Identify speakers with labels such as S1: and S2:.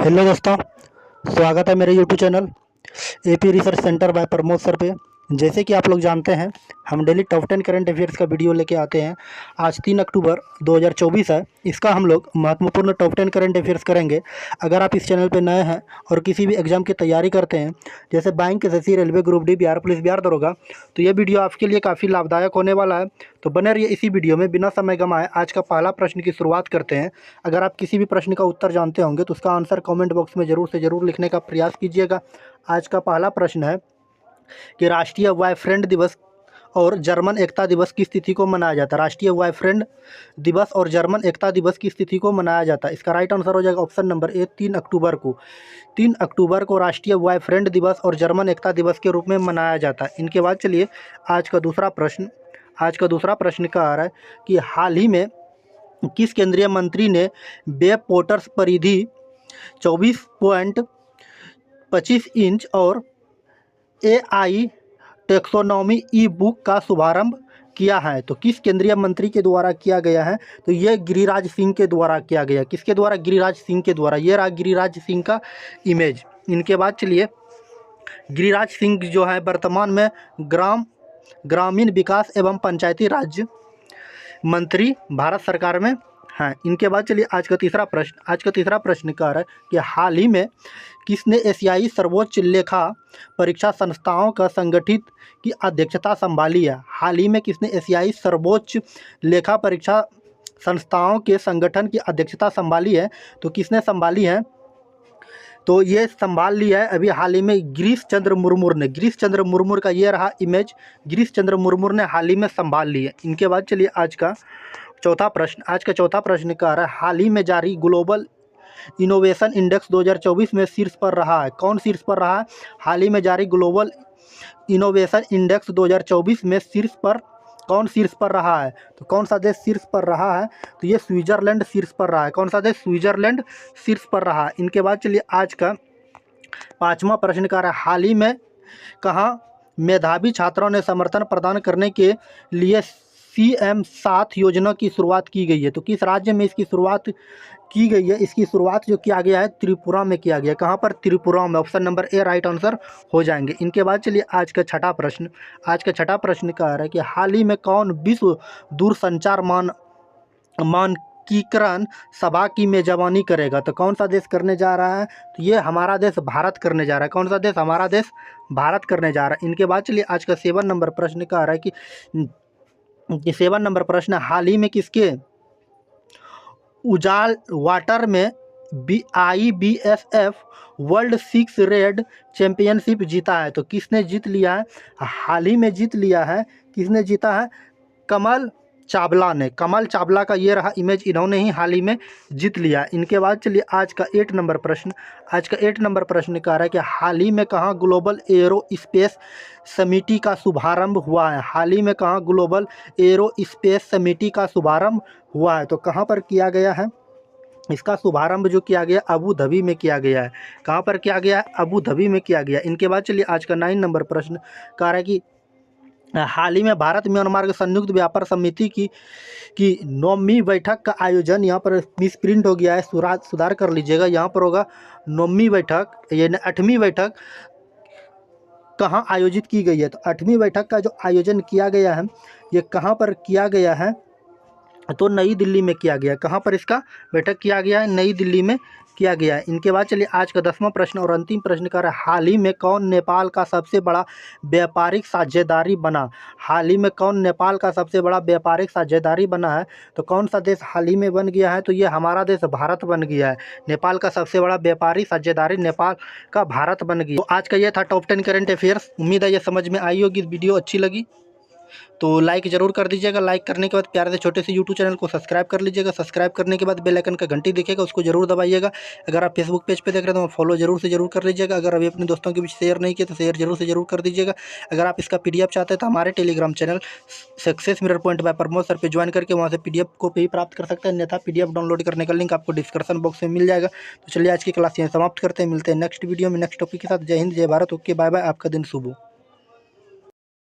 S1: Hello दोस्तों, स्वागत है मेरे YouTube channel AP research centre by Pramod sir पे। जैसे कि आप लोग जानते हैं, हम डेली टॉप 10 करंट अफेयर्स का वीडियो लेके आते हैं। आज 3 अक्टूबर 2024 है। इसका हम लोग महत्वपूर्ण टॉप 10 करंट अफेयर्स करेंगे। अगर आप इस चैनल पे नए हैं और किसी भी एग्जाम की तैयारी करते हैं, जैसे bank, SSC, railway, group D, Bihar police, Bihar दरोगा, तो ये वीडियो आपके लिए काफ़ी लाभदायक होने वाला है। तो बने रहिए इसी वीडियो में। बिना समय गंवाए आज का पहला प्रश्न की शुरुआत करते हैं। अगर आप किसी भी प्रश्न का उत्तर जानते होंगे तो उसका आंसर कमेंट बॉक्स में ज़रूर से ज़रूर लिखने का प्रयास कीजिएगा। आज का पहला प्रश्न है कि राष्ट्रीय बॉयफ्रेंड दिवस और जर्मन एकता दिवस किस तिथि को मनाया जाता है। राष्ट्रीय बॉयफ्रेंड दिवस और जर्मन एकता दिवस किस तिथि को मनाया जाता है। इसका राइट आंसर हो जाएगा ऑप्शन नंबर ए, 3 अक्टूबर को। 3 अक्टूबर को राष्ट्रीय बॉयफ्रेंड दिवस और जर्मन एकता दिवस के रूप में मनाया जाता है। इनके बाद चलिए आज का दूसरा प्रश्न कह रहा है कि हाल ही में किस केंद्रीय मंत्री ने वेब पोर्टल्स परिधि 24.25 इंच और AI टेक्सोनॉमी ई बुक का शुभारंभ किया है। तो किस केंद्रीय मंत्री के द्वारा किया गया है, तो ये गिरिराज सिंह के द्वारा किया गया। किसके द्वारा? गिरिराज सिंह के द्वारा। ये रहा गिरिराज सिंह का इमेज। इनके बाद चलिए, गिरिराज सिंह जो है वर्तमान में ग्रामीण विकास एवं पंचायती राज मंत्री भारत सरकार में हैं। इनके बाद चलिए आज का तीसरा प्रश्न कह रहा है कि हाल ही में किसने एशियाई सर्वोच्च लेखा परीक्षा संस्थाओं का संगठित की अध्यक्षता संभाली है। हाल ही में किसने एशियाई सर्वोच्च लेखा परीक्षा संस्थाओं के संगठन की अध्यक्षता संभाली है, तो किसने संभाली है? तो ये संभाल लिया है अभी हाल ही में गिरीश चंद्र मुर्मू का ये रहा इमेज। गिरीश चंद्र मुर्मू ने हाल ही में संभाल ली है। इनके बाद चलिए आज का चौथा प्रश्न कह रहा है हाल ही में जारी ग्लोबल इनोवेशन इंडेक्स 2024 में शीर्ष पर रहा है। कौन शीर्ष पर रहा है? हाल ही में जारी ग्लोबल इनोवेशन इंडेक्स 2024 में कौन शीर्ष पर रहा है? तो कौन सा देश शीर्ष पर रहा है? तो ये स्विट्जरलैंड शीर्ष पर रहा है। कौन सा देश? स्विट्जरलैंड शीर्ष पर रहा है। इनके बाद चलिए आज का पाँचवा प्रश्न कह रहा है हाल ही में कहाँ मेधावी छात्रों ने समर्थन प्रदान करने के लिए CM7 योजना की शुरुआत की गई है। तो किस राज्य में इसकी शुरुआत की गई है? इसकी शुरुआत जो किया गया है त्रिपुरा में किया गया। कहाँ पर? त्रिपुरा में। Option number A right answer हो जाएंगे। इनके बाद चलिए आज का छठा प्रश्न कह रहा है कि हाल ही में कौन विश्व दूरसंचार मानकीकरण सभा की मेजबानी करेगा। तो कौन सा देश करने जा रहा है? तो ये हमारा देश भारत करने जा रहा है। कौन सा देश? हमारा देश भारत करने जा रहा है। इनके बाद चलिए आज का 7 नंबर प्रश्न कह रहा है कि 7 नंबर प्रश्न हाल ही में किसके उजाल वाटर में IBSF वर्ल्ड 6 रेड चैंपियनशिप जीता है। तो किसने जीत लिया है? हाल ही में जीत लिया है। किसने जीता है? कमल चावला ने। कमल चावला का ये रहा इमेज, इन्होंने ही हाल ही में जीत लिया। इनके बाद चलिए आज का 8 नंबर प्रश्न कह रहा है कि हाल ही में कहाँ ग्लोबल एरो स्पेस समिति का शुभारंभ हुआ है। हाल ही में कहाँ ग्लोबल एरो स्पेस समिति का शुभारंभ हुआ है। तो कहाँ पर किया गया है? इसका शुभारंभ जो किया गया अबू धाबी में किया गया है। कहाँ पर किया गया है? अबू धाबी में किया गया। इनके बाद चलिए आज का 9 नंबर प्रश्न कह रहा है कि हाल ही में भारत म्यांमार संयुक्त व्यापार समिति की 9वीं बैठक का आयोजन, यहाँ पर मिस प्रिंट हो गया है, सुधार कर लीजिएगा। यहाँ पर होगा 9वीं बैठक, ये 8वीं बैठक कहाँ आयोजित की गई है। तो 8वीं बैठक का जो आयोजन किया गया है ये कहाँ पर किया गया है? तो नई दिल्ली में किया गया। कहाँ पर इसका बैठक किया गया है? नई दिल्ली में किया गया है। इनके बाद चलिए आज का 10वां प्रश्न और अंतिम प्रश्न कर रहा है हाल ही में कौन नेपाल का सबसे बड़ा व्यापारिक साझेदारी बना। हाल ही में कौन नेपाल का सबसे बड़ा व्यापारिक साझेदारी बना है? तो कौन सा देश हाल ही में बन गया है? तो ये हमारा देश भारत बन गया है। नेपाल का सबसे बड़ा व्यापारिक साझेदारी नेपाल का भारत बन गया। तो आज का ये था टॉप 10 करंट अफेयर्स। उम्मीद है ये समझ में आई होगी। वीडियो अच्छी लगी तो लाइक ज़रूर कर दीजिएगा। लाइक करने के बाद प्यारे से छोटे से यूट्यूब चैनल को सब्सक्राइब कर लीजिएगा। सब्सक्राइब करने के बाद बेल आइकन का घंटी दिखेगा, उसको जरूर दबाइएगा। अगर आप फेसबुक पेज पे देख रहे हैं तो फॉलो जरूर से जरूर कर लीजिएगा। अगर अभी अपने दोस्तों के बीच शेयर नहीं किया तो शेयर जरूर से जरूर कर दीजिएगा। अगर आप इसका PDF चाहते हैं तो हमारे Telegram channel success mirror point by Pramod sir पे ज्वाइन करके वहाँ से PDF को भी प्राप्त कर सकते हैं, अन्यथा PDF डाउनलोड करने का लिंक आपको डिस्क्रिप्शन बॉक्स में मिल जाएगा। तो चलिए आज की क्लास यहाँ समाप्त करते हैं, मिलते हैं नेक्स्ट वीडियो में नेक्स्ट टॉपिक के साथ। जय हिंद, जय भारत। Okay, bye bye. आपका दिन शुभ हो।